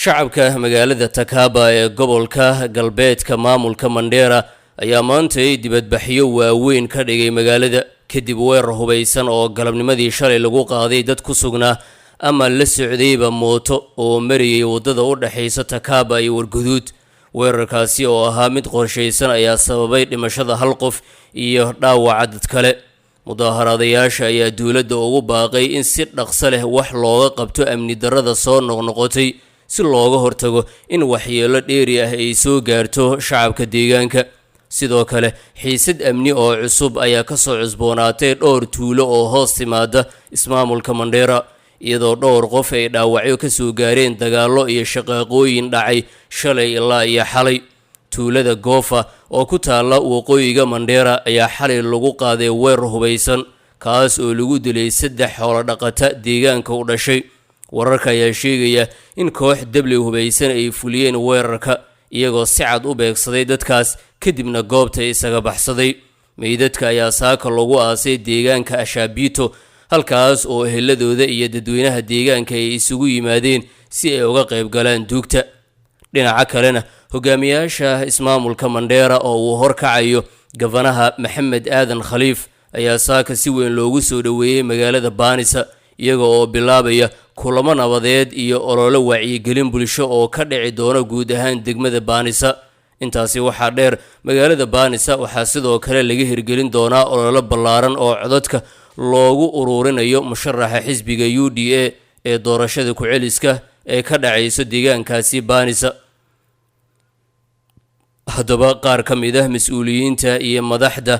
shacabka magaalada Takaba ee gobolka galbeedka maamulka Mandera ayaa maantay dibadbaxyo waaweyn ka dhigay magaalada kadib weerar hubeysan oo galabnimadii shalay lagu qaaday dad ku sugnaa ama la socdayba mooto oo mariyay wadada u dhaxaysa Takaba iyo Warguduud. weerarkaasi oo ahaa mid qorsheysan ayaa sababay dhimashada hal qof iyo dhaawac dad kale. mudaaharaadayaasha ayaa dawladda ugu baaqay in si dhaqso leh wax looga qabto amni darrada soo noqnoqotay si looga hortago in waxyeello dheeri ah ay soo gaarto shacabka deegaanka. sidoo kale xiisad amni oo cusub ayaa ka soo cusboonaatay dhowr tuulo oo hoos timaada ismaamulka Mandera, iyadoo dhowr qof ay dhaawacyo ka soo gaareen dagaallo iyo shaqaaqooyin dhacay shalay ilaa iyo xalay. tuulada Gofa oo ku taala waqooyiga Mandera ayaa xalay lagu qaaday weerar hubeysan kaas oo lagu dilay 3 xoolo dhaqata deegaanka u dhashay. wararka ayaa sheegaya in koox dabli hubeysan ay fuliyeen weerarka iyagoo si cad u beegsaday dadkaas kadibna goobta isaga baxsaday. meydadka ayaa saaka lagu aasay deegaanka Ashabito halkaas oo eheladooda iyo dadweynaha deegaanka ay isugu yimaadeen si ay uga qayb galaan duugta. dhinaca kalena hogaamiyaasha ismaamulka Mandera oo uu horkacayo gavanaha Maxamed Aadan Khaliif ayaa saaka si weyn loogu soo dhaweeyay magaalada Banisa iyaga oo bilaabaya kulamo nabadeed iyo olole wacyigelin bulsho oo ka dhici doona guud ahaan degmada Banisa. intaasi waxaa dheer magaalada Banisa waxaa sidoo kale laga hirgelin doonaa olole ballaaran oo codadka loogu ururinayo musharaxa xisbiga UDA ee doorashada ku celiska ee ka dhacayso deegaankaasi Banisa. haddaba qaar ka mid ah mas'uuliyiinta iyo madaxda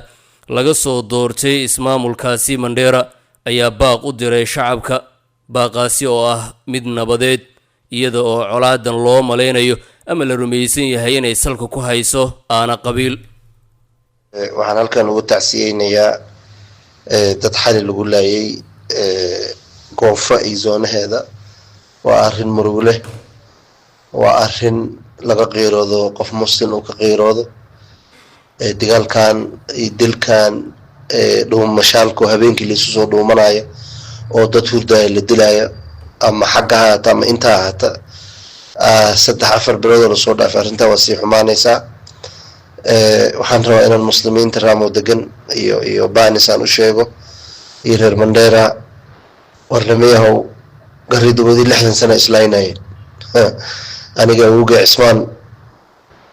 laga soo doortay ismaamulkaasi Mandera ayaa baaq u diray shacabka. baaqaasi oo ah mid nabadeed iyada oo colaadan loo maleynayo ama la rumaysan yahay inay salka ku hayso aana qabiil. waxaan halkan ugu tacsiyeynayaa dad xali lagu laayay Gofa iyo zoonaheeda. waa arrin murugo leh, waa arrin laga qeyroodo qof muslim oo ka qeyroodo. dagaalkan iyo dilkan dhuumashaalku habeenkii la isu soo dhuumanaya oo dad hurdaya la dilaya ama xagga haata ama intaa haata 3-4 bilood oo soo dhaafay arrinta waa sii xumaanaysaa. waxaan rabaa inaan muslimiinta raamo degan iyo Banisa u sheego iyo reer Mandera warnamiyahow garidoodii 60 sano islaynayeen. aniga uga Cismaan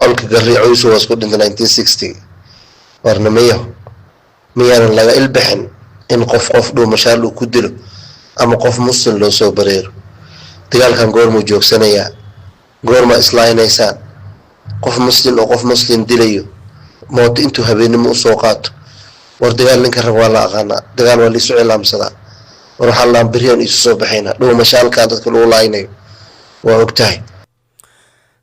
olka gari cusub oo isku dhintay 1960 warnamiyahow miyaan laga ilbixin in qof dhuumashaal uu ku dilo ama qof muslim loo soo bareero. dagaalkan goorma joogsanaya, goorma islaynaysa qof muslim oo qof muslim dilayo mood intuu habeenimo u soo qaato. war dagaal ninka rag waa la aqaana, dagaal waa la isu cilaamsadaa. war waxa la bariyoon isu soo baxayna dhuumashaalka dadka lagu laaynayo waa ogtahay.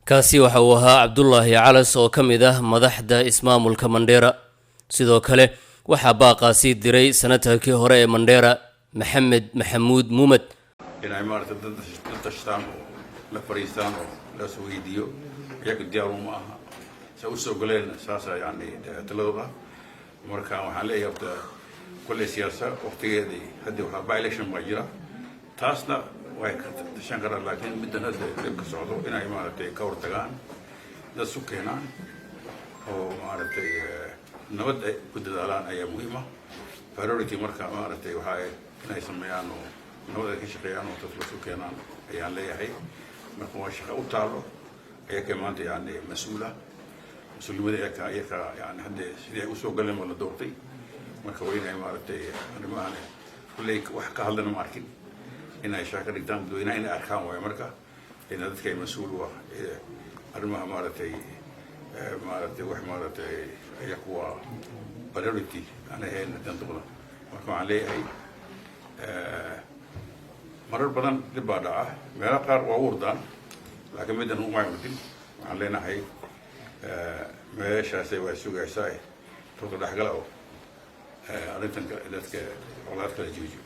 kaasi waxa uu ahaa Cabdullaahi Calas oo ka mid ah madaxda ismaamulka Mandera. sidoo kale waxaa baaqaasi diray sanadkii hore ee Mandera Maxamed Maxamuud Mumad. inay maartay dad tashtaan la fariistaan la soo weydiiyo iyaga diyaar uma aha soo soo galeen saasa yani talada. marka waxaan leeyahay kulli siyaasa waqtigeedii hadii waxa ba election ma jira taasna way ka tashan karaan laakiin midna hadda ka socdo inay maartay ka hortagaan dad sukeenaan oo maartay nabad ay ku dadaalaan ayaa muhiim ah. priority marka maartay waxa ay inay sameeyaan nabad ka shaqeeyaan oo dadku sukeenaan ayaa leeyahay. marka waa shaqo u taalo ayaa ka maanta yani mas'uuliyadda ayaka yani hadda sidii u soo galeen wala doortay. marka waa inay maartay arrimahan kulay wax ka hadlana ma arkin inay shaqo dhigtaan dadweynaha inay arkaan way marka in dadka ay mas'uul u ah arrimaha maartay wax maartay ay kuwa priority ana hayna dantoda. marka waxaan leeyahay marar badan dib baa dhaca meelo qaar waa wurdaan laakiin midna uma yimidin. waxaan leenahay meeshaas ay waa sugaysaa dadka dhaxgala oo arrintan dadka walaadka la joojiyo.